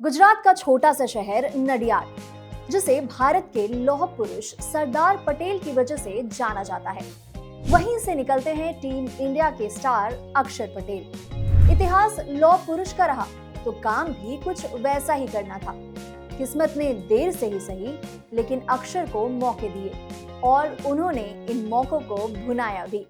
गुजरात का छोटा सा शहर नडियाद, जिसे भारत के लौह पुरुष सरदार पटेल की वजह से जाना जाता है, वहीं से निकलते हैं टीम इंडिया के स्टार अक्षर पटेल। इतिहास लौह पुरुष का रहा तो काम भी कुछ वैसा ही करना था। किस्मत ने देर से ही सही, लेकिन अक्षर को मौके दिए और उन्होंने इन मौकों को भुनाया भी।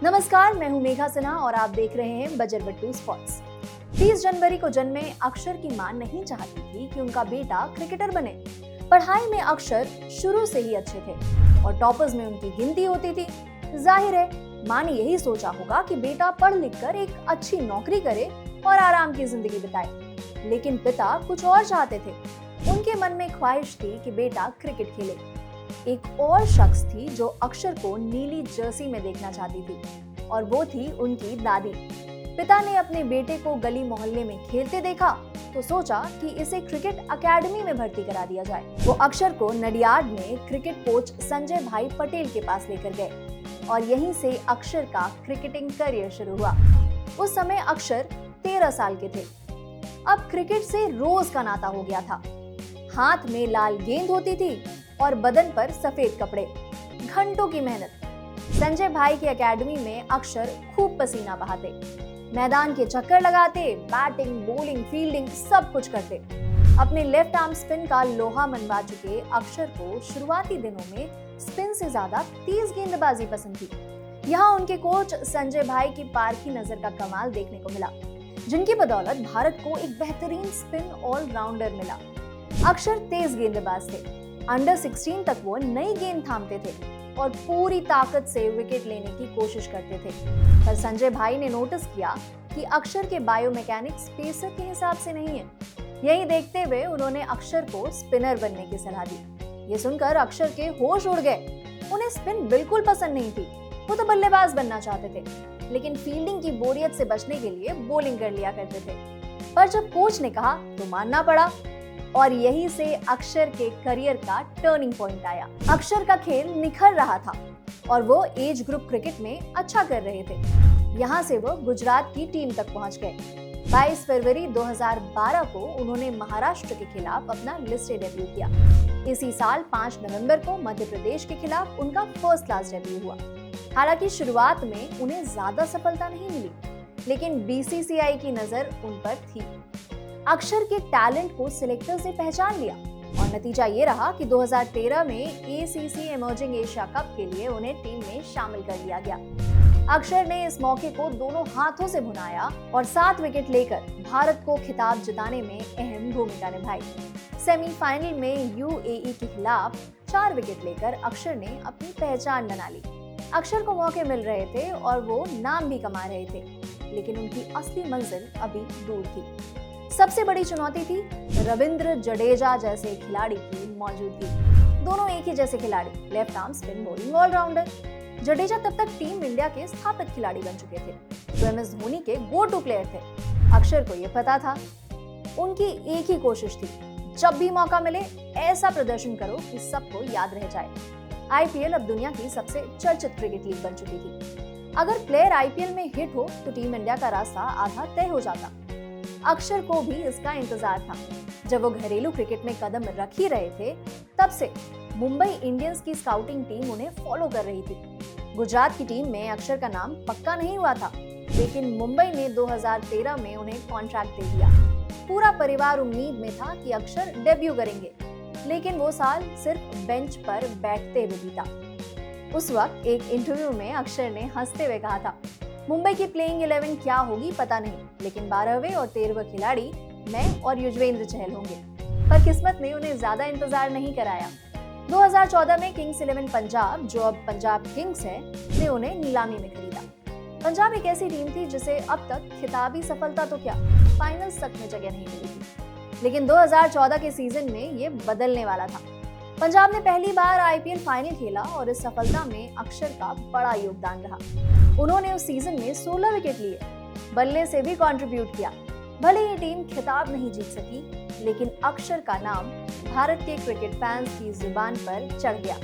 नमस्कार, मैं हूं मेघा सिन्हा और आप देख रहे हैं बजर बट्टू स्पॉट्स। 30 जनवरी को जन्मे अक्षर की मां नहीं चाहती थी कि उनका बेटा क्रिकेटर बने। पढ़ाई में अक्षर शुरू से ही अच्छे थे और टॉपर्स में उनकी गिनती होती थी। जाहिर है, मां ने यही सोचा होगा कि बेटा पढ़ लिख कर एक अच्छी नौकरी करे और आराम की जिंदगी बिताए। लेकिन पिता कुछ और चाहते थे। उनके मन में ख्वाहिश थी कि बेटा क्रिकेट खेले। एक और शख्स थी जो अक्षर को नीली जर्सी में देखना चाहती थी और वो थी उनकी दादी। पिता ने अपने बेटे को गली मोहल्ले में खेलते देखा तो सोचा कि इसे क्रिकेट एकेडमी में भर्ती करा दिया जाए। वो अक्षर को नडियाद में क्रिकेट कोच संजय भाई पटेल के पास लेकर गए और यहीं से अक्षर का क्रिकेटिंग करियर शुरू हुआ। उस समय अक्षर 13 साल के थे। अब क्रिकेट से रोज का नाता हो गया था। हाथ में लाल गेंद होती थी और बदन पर सफेद कपड़े। घंटों की मेहनत। संजय भाई की एकेडमी में अक्षर खूब पसीना बहाते, मैदान के चक्कर लगाते, बैटिंग, बॉलिंग, फील्डिंग सब कुछ करते। अपने लेफ्ट आर्म स्पिन का लोहा मनवा चुके अक्षर को शुरुआती दिनों में स्पिन से ज्यादा तेज गेंदबाजी पसंद थी। यहाँ उनके कोच संजय भाई की पारखी नजर का कमाल देखने को मिला, जिनकी बदौलत भारत को एक बेहतरीन स्पिन ऑलराउंडर मिला। अक्षर तेज गेंदबाज थे। अंडर 16 तक वो नई गेंद थामते थे और पूरी ताकत से विकेट लेने की कोशिश करते थे। पर संजय भाई ने नोटिस किया कि अक्षर के बायोमैकेनिक्स पेसर के हिसाब से नहीं है। यही देखते हुए उन्होंने अक्षर को स्पिनर बनने की सलाह दी। ये सुनकर अक्षर के होश उड़ गए। उन्हें स्पिन बिल्कुल पसंद नहीं थी। वो तो बल्लेबाज बनना चाहते थे, लेकिन फील्डिंग की बोरियत से बचने के लिए बॉलिंग कर लिया करते थे। पर जब कोच ने कहा तो मानना पड़ा और यही से अक्षर के करियर का टर्निंग पॉइंट आया। अक्षर का खेल निखर रहा था और वो एज ग्रुप क्रिकेट में अच्छा कर रहे थे। यहाँ से वो गुजरात की टीम तक पहुंच गए। 22 फरवरी 2012 को उन्होंने महाराष्ट्र के खिलाफ अपना लिस्टेड डेब्यू किया। इसी साल 5 नवंबर को मध्य प्रदेश के खिलाफ उनका फर्स्ट क्लास डेब्यू हुआ। हालांकि शुरुआत में उन्हें ज्यादा सफलता नहीं मिली, लेकिन बीसीसीआई की नजर उन पर थी। अक्षर के टैलेंट को सिलेक्टर्स ने पहचान लिया और नतीजा ये रहा कि 2013 में एसीसी इमर्जिंग एशिया कप के लिए उन्हें टीम में शामिल कर लिया गया। अक्षर ने इस मौके को दोनों हाथों से भुनाया और 7 विकेट लेकर भारत को खिताब जिताने में अहम भूमिका निभाई। सेमीफाइनल में यूएई के खिलाफ 4 विकेट लेकर अक्षर ने अपनी पहचान बना ली। अक्षर को मौके मिल रहे थे और वो नाम भी कमा रहे थे, लेकिन उनकी असली मंजिल अभी दूर थी। सबसे बड़ी चुनौती थी रविंद्र जडेजा जैसे खिलाड़ी की मौजूदगी। दोनों एक ही जैसे खिलाड़ी, left arm spin bowling allrounder. Jadeja तब तक टीम इंडिया के स्थापित खिलाड़ी बन चुके थे, जो एमएस धोनी के गो टू प्लेयर थे। अक्षर को यह पता था। उनकी एक ही कोशिश थी, जब भी मौका मिले ऐसा प्रदर्शन करो कि सबको याद रह जाए। आईपीएल अब दुनिया की सबसे चर्चित क्रिकेट लीग बन चुकी थी। अगर प्लेयर आईपीएल में हिट हो तो टीम इंडिया का रास्ता आधा तय हो जाता। अक्षर को भी इसका इंतजार था। जब वो घरेलू क्रिकेट में कदम रख ही रहे थे, तब से मुंबई इंडियंस की स्काउटिंग टीम उन्हें फॉलो कर रही थी। गुजरात की टीम में अक्षर का नाम पक्का नहीं हुआ था, लेकिन मुंबई ने 2013 में उन्हें कॉन्ट्रैक्ट दे दिया। पूरा परिवार उम्मीद में था कि अक्षर डेब्यू करेंगे, लेकिन वो साल सिर्फ बेंच पर बैठते हुए बीता। उस वक्त एक इंटरव्यू में अक्षर ने हंसते हुए कहा था, मुंबई की प्लेइंग 11 क्या होगी पता नहीं, लेकिन 12वें और 13वें खिलाड़ी मैं और युजवेंद्र चहल होंगे। पर किस्मत ने उन्हें ज्यादा इंतजार नहीं कराया। 2014 में किंग्स 11 पंजाब, जो अब पंजाब किंग्स है, ने उन्हें नीलामी में खरीदा। पंजाब एक ऐसी टीम थी जिसे अब तक खिताबी सफलता तो क्या, फाइनल्स तक में जगह नहीं मिली थी। लेकिन 2014 के सीजन में ये बदलने वाला था। पंजाब ने पहली बार आईपीएल फाइनल खेला और इस सफलता में अक्षर का बड़ा योगदान रहा। उन्होंने उस सीजन में 16 विकेट लिए, बल्ले से भी कंट्रीब्यूट किया। भले ये टीम खिताब नहीं जीत सकी, लेकिन अक्षर का नाम भारत के क्रिकेट फैंस की जुबान पर चढ़ गया।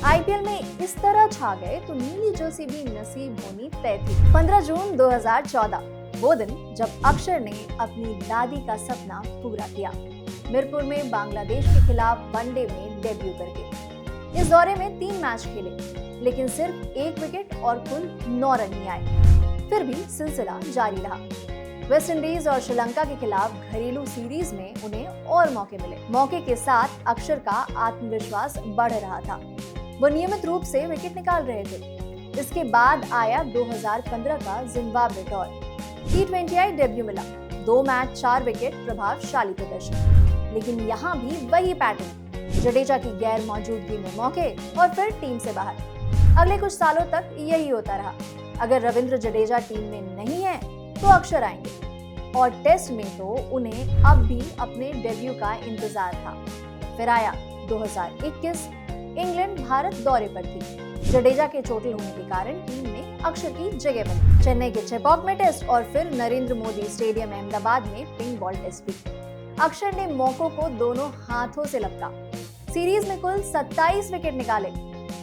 आईपीएल में इस तरह छा गए तो नीली जर्सी भी नसीब होनी तय थी। 15 जून 2014, वो दिन जब अक्षर ने अपनी दादी का सपना पूरा किया, मीरपुर में बांग्लादेश के खिलाफ वनडे में डेब्यू करके। इस दौरे में 3 मैच खेले, लेकिन सिर्फ 1 विकेट और कुल 9 रन ही आए। फिर भी सिलसिला जारी रहा। वेस्ट इंडीज और श्रीलंका के खिलाफ घरेलू सीरीज में उन्हें और मौके मिले। मौके के साथ अक्षर का आत्मविश्वास बढ़ रहा था। वो नियमित रूप से विकेट निकाल रहे थे। इसके बाद आया 2015 का जिम्बाब्वे दौर। T20I डेब्यू मिला, 2 मैच 4 विकेट, प्रभावशाली प्रदर्शन। लेकिन यहाँ भी वही पैटर्न, जडेजा की गैर मौजूदगी में मौके और फिर टीम से बाहर। अगले कुछ सालों तक यही होता रहा। अगर रविंद्र जडेजा टीम में नहीं है तो अक्षर आएंगे, और टेस्ट में तो उन्हें अब भी अपने डेब्यू का इंतजार था। फिर आया 2021, इंग्लैंड भारत दौरे पर थी। जडेजा के चोटिल होने के कारण टीम में अक्षर की जगह बनी। चेन्नई के चेपॉक में टेस्ट और फिर नरेंद्र मोदी स्टेडियम अहमदाबाद में पिंक बॉल टेस्ट भी। अक्षर ने मौकों को दोनों हाथों से लपका। सीरीज में कुल 27 विकेट निकाले।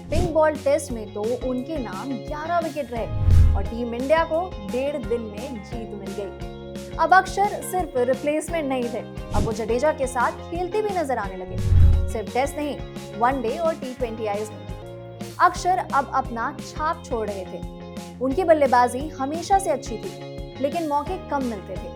पिंक बॉल टेस्ट में तो उनके नाम 11 विकेट रहे और टीम इंडिया को 1.5 दिन में जीत मिल गई। अब अक्षर सिर्फ रिप्लेसमेंट नहीं थे, अब वो जडेजा के साथ खेलते भी नजर आने लगे। सिर्फ टेस्ट नहीं, वनडे और T20Is में भी अक्षर अब अपना छाप छोड़ रहे थे। उनकी बल्लेबाजी हमेशा से अच्छी थी, लेकिन मौके कम मिलते थे।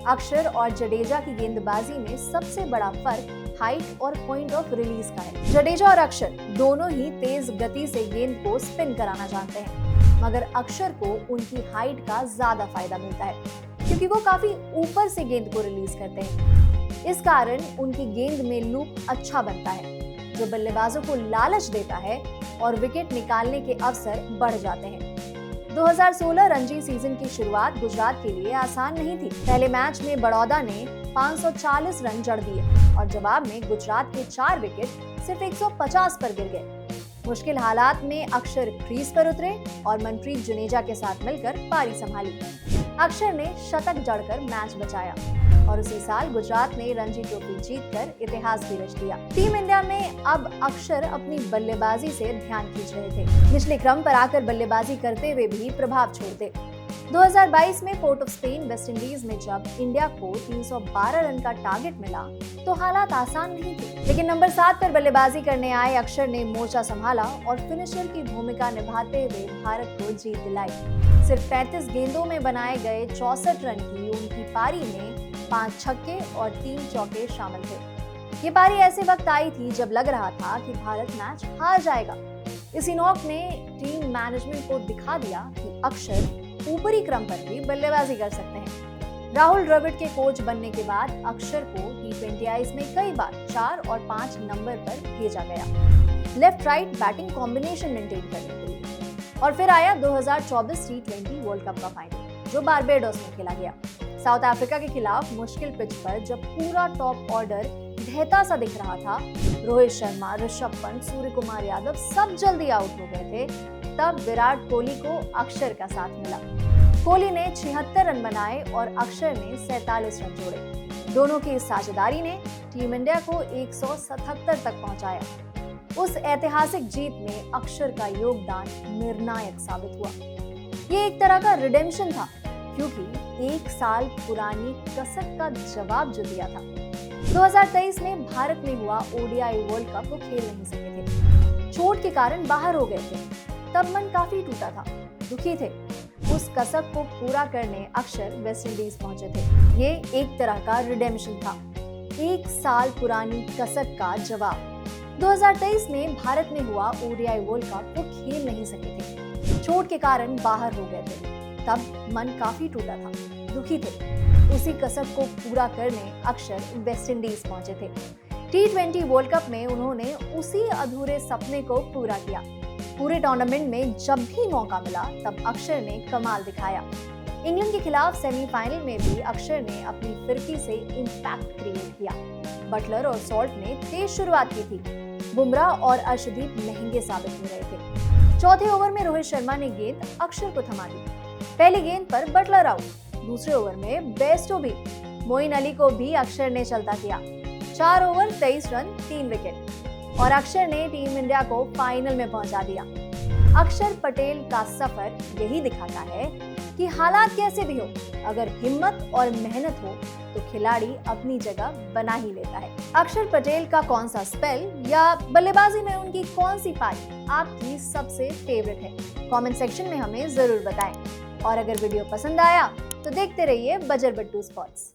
अक्षर और जडेजा की गेंदबाजी में सबसे बड़ा फर्क हाइट और पॉइंट ऑफ रिलीज का है। जडेजा और अक्षर दोनों ही तेज गति से गेंद को स्पिन कराना जानते हैं, मगर अक्षर को उनकी हाइट का ज्यादा फायदा मिलता है, क्योंकि वो काफी ऊपर से गेंद को रिलीज करते हैं। इस कारण उनकी गेंद में लूप अच्छा बनता है, जो बल्लेबाजों को लालच देता है और विकेट निकालने के अवसर बढ़ जाते हैं। 2016 रणजी सीजन की शुरुआत गुजरात के लिए आसान नहीं थी। पहले मैच में बड़ौदा ने 540 रन जड़ दिए और जवाब में गुजरात के 4 विकेट सिर्फ 150 पर गिर गए। मुश्किल हालात में अक्षर क्रीज पर उतरे और मनप्रीत जुनेजा के साथ मिलकर पारी संभाली। अक्षर ने शतक जड़कर मैच बचाया और उसी साल गुजरात ने रणजी ट्रॉफी जीतकर इतिहास भी रच दिया। टीम इंडिया में अब अक्षर अपनी बल्लेबाजी से ध्यान खींच रहे थे। निचले क्रम पर आकर बल्लेबाजी करते हुए भी प्रभाव छोड़ते। 2022 में port of Spain West Indies में जब इंडिया को 312 रन का टारगेट मिला तो हालात आसान नहीं थे, लेकिन नंबर 7 पर बल्लेबाजी करने आए अक्षर ने मोर्चा संभाला और फिनिशर की भूमिका निभाते हुए भारत को जीत दिलाई। सिर्फ 35 गेंदों में बनाए गए 64 रन की उनकी पारी में 5 छक्के और 3 चौके शामिल थे। ये पारी ऐसे वक्त आई थी जब लग रहा था कि भारत मैच हार जाएगा। इसी नॉक ने टीम मैनेजमेंट को दिखा दिया कि अक्षर ऊपरी क्रम पर भी बल्लेबाजी कर सकते हैं। राहुल द्रविड़ के कोच बनने के बाद अक्षर को T20Is में कई बार 4 और 5 नंबर पर भेजा गया, left right batting combination maintain करने के लिए। और फिर आया 2024 T20 वर्ल्ड कप का फाइनल, जो बारबेडोस में खेला गया। साउथ अफ्रीका के खिलाफ मुश्किल पिच पर जब पूरा टॉप ऑर्डर ढहता सा दिख रहा था, रोहित शर्मा, ऋषभ पंत, सूर्य कुमार यादव सब जल्दी आउट हो गए थे, तब विराट कोहली को अक्षर का साथ मिला। कोहली ने 76 रन बनाए और अक्षर ने 47 रन जोड़े। दोनों की इस साझेदारी ने टीम इंडिया को 177 तक पहुंचाया। उस ऐतिहासिक जीत में अक्षर का योगदान निर्णायक साबित हुआ। ये एक तरह का रिडेम्पशन था, क्योंकि 1 साल पुरानी कसक का जवाब जो दिया था। 2023 में भारत में हुआ ODI वर्ल्ड कप वो खेल नहीं सके थे, चोट के कारण बाहर हो गए थे। तब मन काफी टूटा था, दुखी थे। उस कसक को पूरा करने अक्षर वेस्ट इंडीज पहुंचे थे। ये एक तरह का रिडेम्पशन था, 1 साल पुरानी कसक का जवाब। 2023 में भारत में हुआ ODI वर्ल्ड कप वो खेल नहीं सके थे, चोट के कारण बाहर हो गए थे। तब मन काफी टूटा था, दुखी थे। उसी कसक को पूरा करने अक्षर वेस्ट इंडीज पहुंचे थे। T20 वर्ल्ड कप में उन्होंने उसी अधूरे सपने को पूरा किया। पूरे टूर्नामेंट में जब भी मौका मिला तब अक्षर ने कमाल दिखाया। इंग्लैंड के खिलाफ सेमीफाइनल में भी अक्षर ने अपनी फिरकी से इंपैक्ट क्रिएट किया। बटलर और सॉल्ट ने तेज शुरुआत की थी, बुमराह और अर्शदीप महंगे साबित हो रहे थे। चौथे ओवर में रोहित शर्मा ने गेंद अक्षर को थमा दी। पहली गेंद पर बटलर आउट, दूसरे ओवर में बेस्टो भी मोइन अली को भी अक्षर ने चलता किया। 4 ओवर 23 रन 3 विकेट और अक्षर ने टीम इंडिया को फाइनल में पहुंचा दिया। अक्षर पटेल का सफर यही दिखाता है कि हालात कैसे भी हो, अगर हिम्मत और मेहनत हो तो खिलाड़ी अपनी जगह बना ही लेता है। अक्षर पटेल का कौन सा स्पेल या बल्लेबाजी में उनकी कौन सी पारी आपकी सबसे फेवरेट है, कमेंट सेक्शन में हमें जरूर बताएं। और अगर वीडियो पसंद आया तो देखते रहिए बजर बट्टू स्पॉट्स।